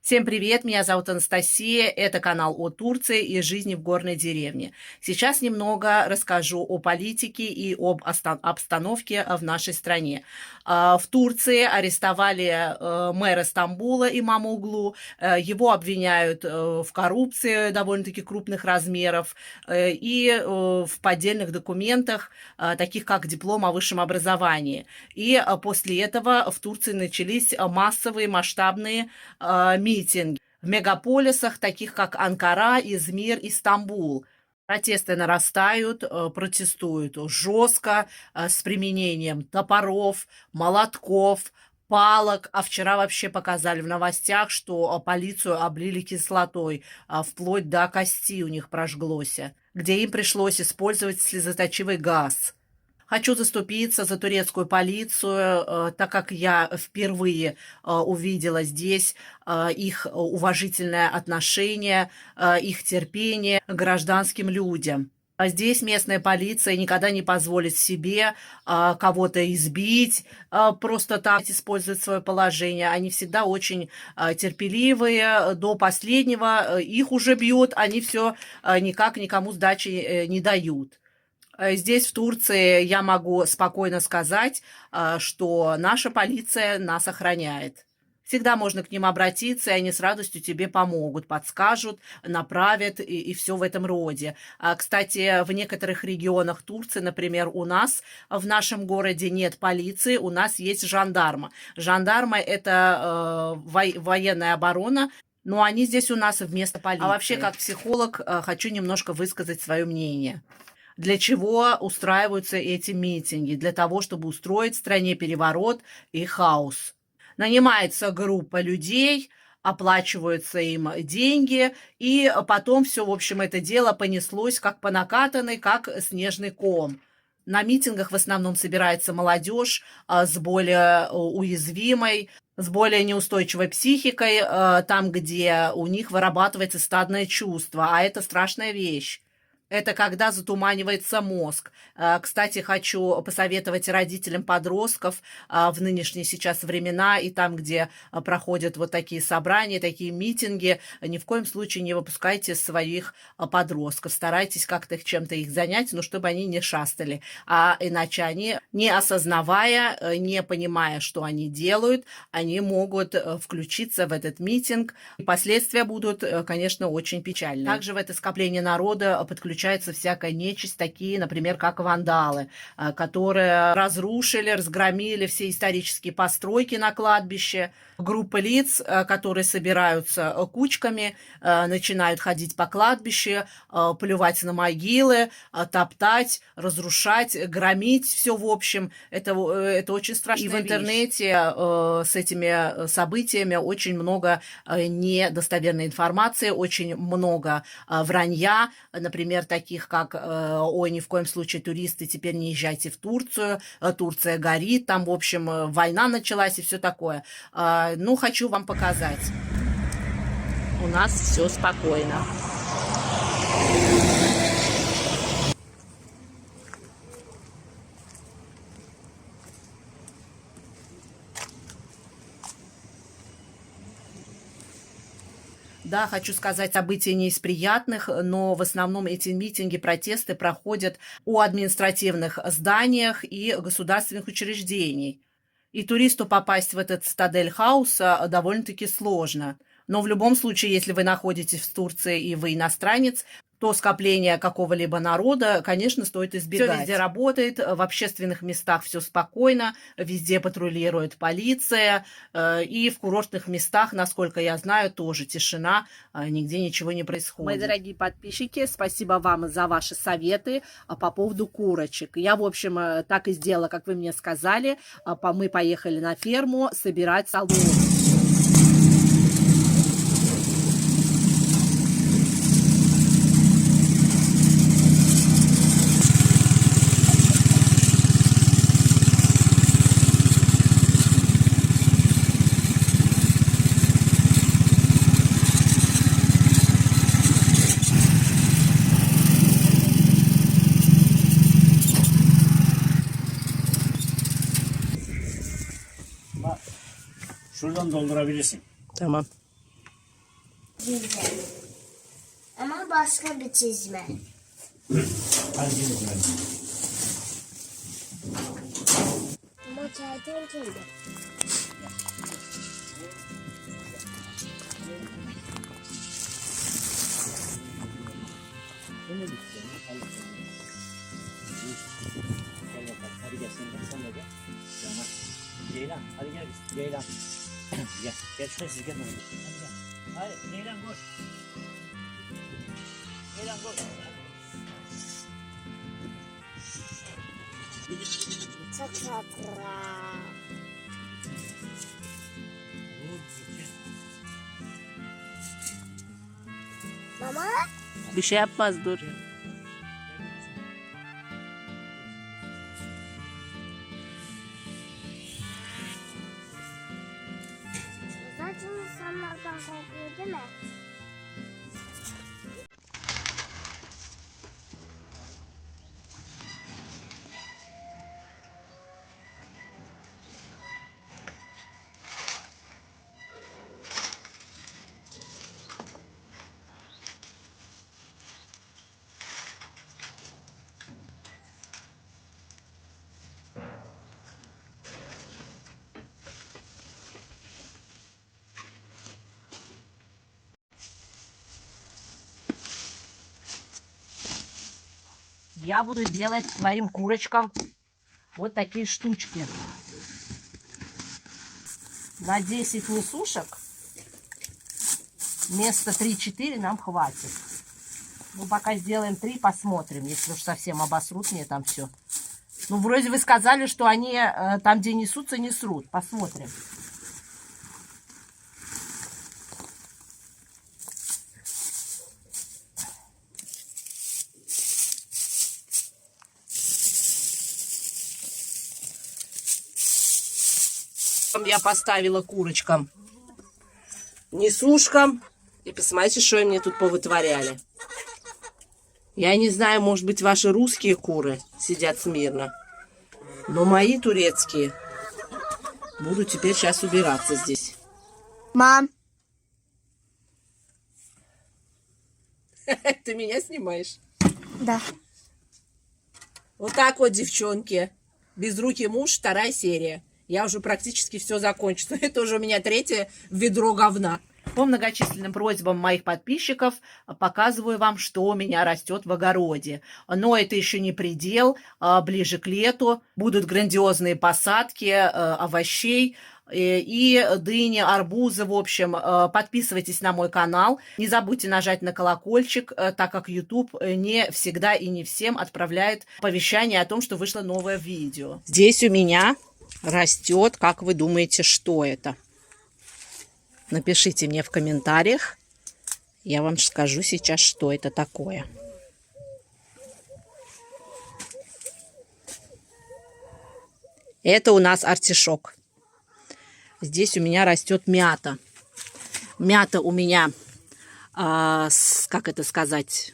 Всем привет, меня зовут Анастасия, это канал о Турции и жизни в горной деревне. Сейчас немного расскажу о политике и об обстановке в нашей стране. В Турции арестовали мэра Стамбула имама Оглу, его обвиняют в коррупции довольно-таки крупных размеров и в поддельных документах, таких как диплом о высшем образовании. И после этого в Турции начались массовые масштабные митинги в мегаполисах, таких как Анкара, Измир и Стамбул. Протесты нарастают, протестуют жестко, с применением топоров, молотков, палок. А вчера вообще показали в новостях, что полицию облили кислотой, вплоть до кости у них прожглось, где им пришлось использовать слезоточивый газ. Хочу заступиться за турецкую полицию, так как я впервые увидела здесь их уважительное отношение, их терпение к гражданским людям. Здесь местная полиция никогда не позволит себе кого-то избить, просто так использовать свое положение. Они всегда очень терпеливые, до последнего их уже бьют, они все никак никому сдачи не дают. Здесь, в Турции, я могу спокойно сказать, что наша полиция нас охраняет. Всегда можно к ним обратиться, и они с радостью тебе помогут, подскажут, направят и все в этом роде. Кстати, в некоторых регионах Турции, например, у нас в нашем городе нет полиции, у нас есть жандарма. Жандарма – это военная оборона, но они здесь у нас вместо полиции. А вообще, как психолог, хочу немножко высказать свое мнение. Для чего устраиваются эти митинги? Для того, чтобы устроить в стране переворот и хаос. Нанимается группа людей, оплачиваются им деньги, и потом все, в общем, это дело понеслось как по накатанной, как снежный ком. На митингах в основном собирается молодежь с более уязвимой, с более неустойчивой психикой, там, где у них вырабатывается стадное чувство, а это страшная вещь. Это когда затуманивается мозг. Кстати, хочу посоветовать родителям подростков в нынешние сейчас времена и там, где проходят вот такие собрания, такие митинги, ни в коем случае не выпускайте своих подростков. Старайтесь как-то их чем-то их занять, но чтобы они не шастали. А иначе они, не осознавая, не понимая, что они делают, они могут включиться в этот митинг. И последствия будут, конечно, очень печальные. Также в это скопление народа подключаются всякая нечисть, такие, например, как вандалы, которые разрушили, разгромили все исторические постройки на кладбище. Группа лиц, которые собираются кучками, начинают ходить по кладбищу, плевать на могилы, топтать, разрушать, громить все в общем. Это очень страшно. И в интернете с этими событиями очень много недостоверной информации, очень много вранья, например, таких как «Ой, ни в коем случае, туристы, теперь не езжайте в Турцию, Турция горит», там, в общем, война началась и все такое. Ну, хочу вам показать. У нас все спокойно. Да, хочу сказать, события не из приятных, но в основном эти митинги, протесты проходят у административных зданиях и государственных учреждений. И туристу попасть в этот цитадель хаоса довольно-таки сложно. Но в любом случае, если вы находитесь в Турции и вы иностранец, то скопление какого-либо народа, конечно, стоит избегать. Все везде работает, в общественных местах все спокойно, везде патрулирует полиция, и в курортных местах, насколько я знаю, тоже тишина, нигде ничего не происходит. Мои дорогие подписчики, спасибо вам за ваши советы по поводу курочек. Я, в общем, так и сделала, как вы мне сказали. Мы поехали на ферму собирать солому. Şuradan doldurabilirsin. Tamam. çizeceğim. Ama başka bir çizme. Hadi gidelim. Ama kertenkele. Ne bitti? Gel bakalım. Hadi gel sen de gel. Tamam. Ceylan hadi gel biz. Ceylan. Gel. Gel şuraya siz gelin. Hadi gel. Hadi Ceylan koş. Ceylan koş. Çok tatlı. Mama? Bir şey yapmaz, dur. Zaten insanlardan korkuyor değil mi? Я буду делать своим курочкам вот такие штучки. На 10 несушек вместо 3-4 нам хватит. Ну, пока сделаем 3, посмотрим, если уж совсем обосрут мне там все. Ну, вроде вы сказали, что они там, где несутся, не срут. Посмотрим. Я поставила курочкам несушкам. И посмотрите, что они мне тут повытворяли. Я не знаю, может быть, ваши русские куры сидят смирно. Но мои турецкие буду теперь сейчас убираться здесь. Мам. Ты меня снимаешь? Да. Вот так вот, девчонки. Безрукий муж, 2 серия. Я уже практически все закончила. Это уже у меня 3 ведро говна. По многочисленным просьбам моих подписчиков показываю вам, что у меня растет в огороде. Но это еще не предел. Ближе к лету будут грандиозные посадки овощей и дыни, арбузы. В общем, подписывайтесь на мой канал. Не забудьте нажать на колокольчик, так как YouTube не всегда и не всем отправляет оповещание о том, что вышло новое видео. Здесь у меня растет, как вы думаете, что это? Напишите мне в комментариях, я вам скажу сейчас, что это такое. Это у нас артишок. Здесь у меня растет мята. Мята у меня, как это сказать,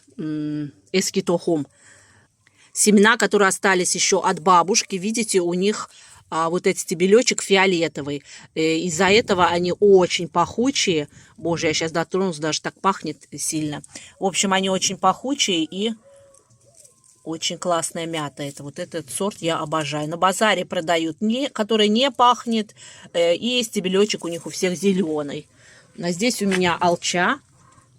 эскитохом. Семена, которые остались еще от бабушки, видите, у них вот этот стебелечек фиолетовый. Из-за этого они очень пахучие. Боже, я сейчас дотронусь, даже так пахнет сильно. В общем, они очень пахучие и очень классная мята. Это вот этот сорт я обожаю. На базаре продают, который не пахнет. И стебелечек у них у всех зеленый. А здесь у меня алча.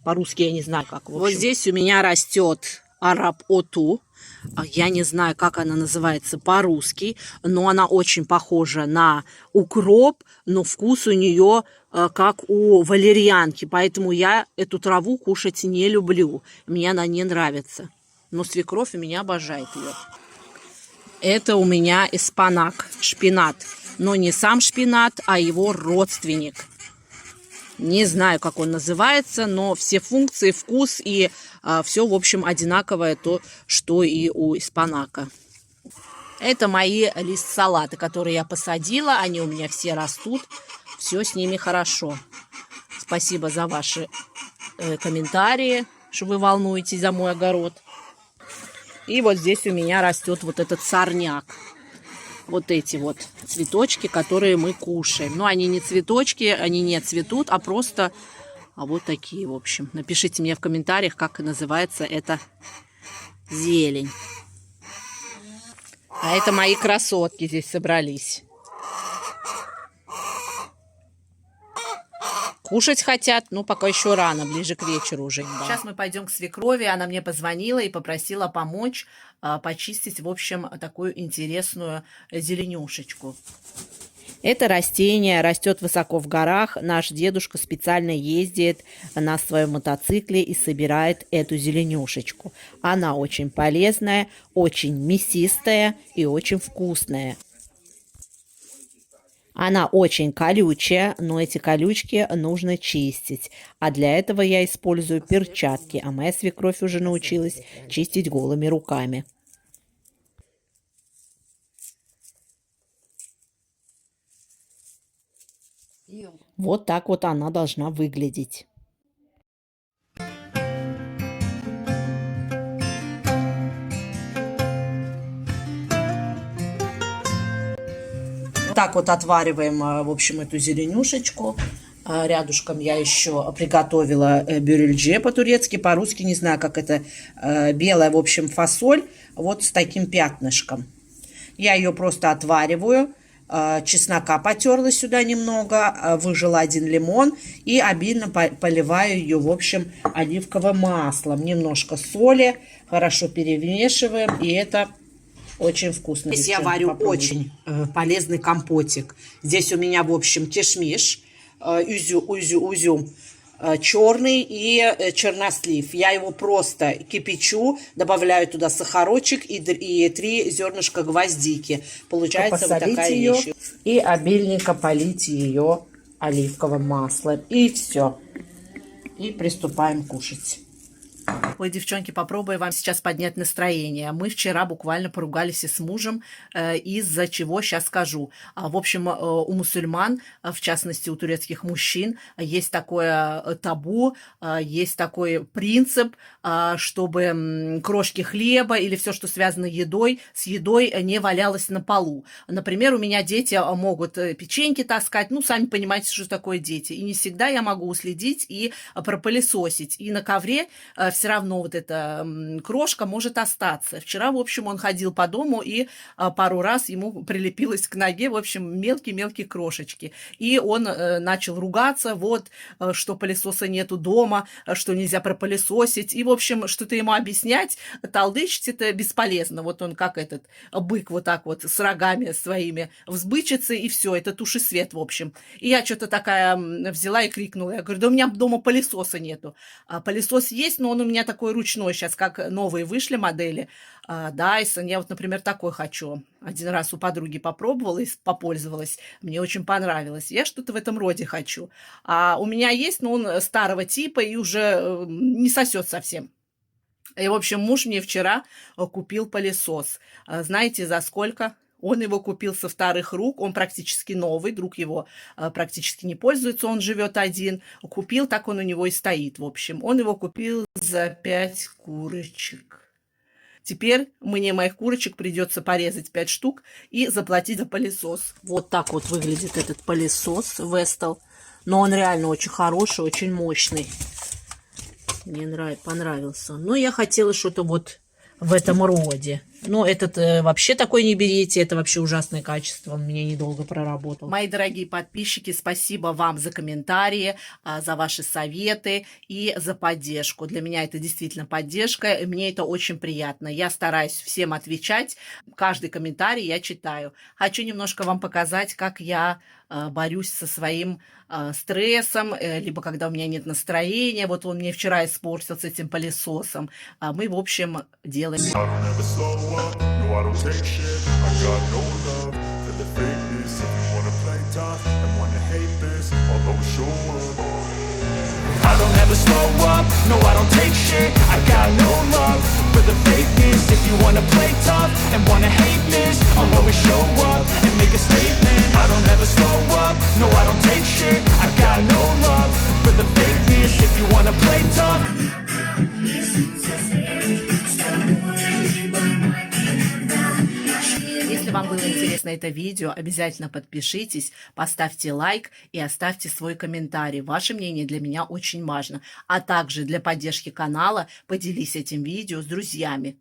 По-русски я не знаю, как. Вот здесь у меня растет араб-оту. Я не знаю, как она называется по-русски, но она очень похожа на укроп, но вкус у нее как у валерьянки, поэтому я эту траву кушать не люблю, мне она не нравится. Но свекровь у меня обожает ее. Это у меня эспанак, шпинат, но не сам шпинат, а его родственник. Не знаю, как он называется, но все функции, вкус и все, в общем, одинаковое то, что и у эспанака. Это мои лист-салаты, которые я посадила. Они у меня все растут. Все с ними хорошо. Спасибо за ваши комментарии, что вы волнуетесь за мой огород. И вот здесь у меня растет вот этот сорняк. Вот эти вот цветочки, которые мы кушаем. Но они не цветочки, они не цветут, а просто А вот такие, в общем. Напишите мне в комментариях, как называется эта зелень. А это мои красотки здесь собрались. Кушать хотят, но пока еще рано, ближе к вечеру уже. Да. Сейчас мы пойдем к свекрови. Она мне позвонила и попросила помочь почистить, в общем, такую интересную зеленюшечку. Это растение растет высоко в горах. Наш дедушка специально ездит на своем мотоцикле и собирает эту зеленюшечку. Она очень полезная, очень мясистая и очень вкусная. Она очень колючая, но эти колючки нужно чистить. А для этого я использую перчатки, а моя свекровь уже научилась чистить голыми руками. Вот так вот она должна выглядеть. Так вот отвариваем, в общем, эту зеленюшечку. Рядышком я еще приготовила бюрельдже по-турецки, по-русски не знаю, как это, белая, в общем, фасоль, вот с таким пятнышком. Я ее просто отвариваю. Чеснока потерла сюда немного, выжила 1 лимон и обильно поливаю ее, в общем, оливковым маслом. Немножко соли, хорошо перемешиваем, и это очень вкусно. Здесь я варю очень полезный компотик. Здесь у меня, в общем, кишмиш, изюм черный и чернослив. Я его просто кипячу, добавляю туда сахарочек и 3 зернышка гвоздики. Получается вот такая вещь. И обильненько полить ее оливковым маслом. И все. И приступаем кушать. Ой, девчонки, попробую вам сейчас поднять настроение. Мы вчера буквально поругались и с мужем, из-за чего сейчас скажу. В общем, у мусульман, в частности у турецких мужчин, есть такое табу, есть такой принцип, чтобы крошки хлеба или все, что связано с едой не валялось на полу. Например, у меня дети могут печеньки таскать, ну, сами понимаете, что такое дети. И не всегда я могу уследить и пропылесосить. И на ковре все равно вот эта крошка может остаться. Вчера, в общем, он ходил по дому, и пару раз ему прилепилось к ноге, в общем, мелкие-мелкие крошечки. И он начал ругаться, вот, что пылесоса нету дома, что нельзя пропылесосить. И, в общем, что-то ему объяснять, толдычить, это бесполезно. Вот он как этот бык вот так вот с рогами своими взбычится, и все, это туши свет, в общем. И я что-то такая взяла и крикнула. Я говорю, да у меня дома пылесоса нету. Пылесос есть, но он у меня такой ручной сейчас, как новые вышли модели. Dyson, я вот, например, такой хочу. Один раз у подруги попробовала и попользовалась. Мне очень понравилось. Я что-то в этом роде хочу. А у меня есть, но он старого типа и уже не сосет совсем. И, в общем, муж мне вчера купил пылесос. Знаете, за сколько? Он его купил со вторых рук, он практически новый, друг его практически не пользуется, он живет один. Купил, так он у него и стоит, в общем. Он его купил за 5 курочек. Теперь мне моих курочек придется порезать 5 штук и заплатить за пылесос. Вот так вот выглядит этот пылесос Vestel. Но он реально очень хороший, очень мощный. Мне понравился. Но я хотела что-то вот в этом роде. Но этот вообще такой не берите, это вообще ужасное качество, он меня недолго проработал. Мои дорогие подписчики, спасибо вам за комментарии, за ваши советы и за поддержку. Для меня это действительно поддержка, и мне это очень приятно. Я стараюсь всем отвечать, каждый комментарий я читаю. Хочу немножко вам показать, как я борюсь со своим стрессом, либо когда у меня нет настроения. Вот он мне вчера испортил с этим пылесосом. Мы, в общем, делаем... No, I don't take shit, I got no love for the fakeness. If you wanna play tough and wanna hate this, I'll always show up. I don't ever slow up, no I don't take shit, I got no love for the fakeness. If you wanna play tough and wanna hate this, I'll always show up and make a statement. I don't ever slow up, no I don't take shit, I got no love for the fakeness. If you wanna play tough. Если вам было интересно на это видео, обязательно подпишитесь, поставьте лайк и оставьте свой комментарий. Ваше мнение для меня очень важно. А также для поддержки канала поделись этим видео с друзьями.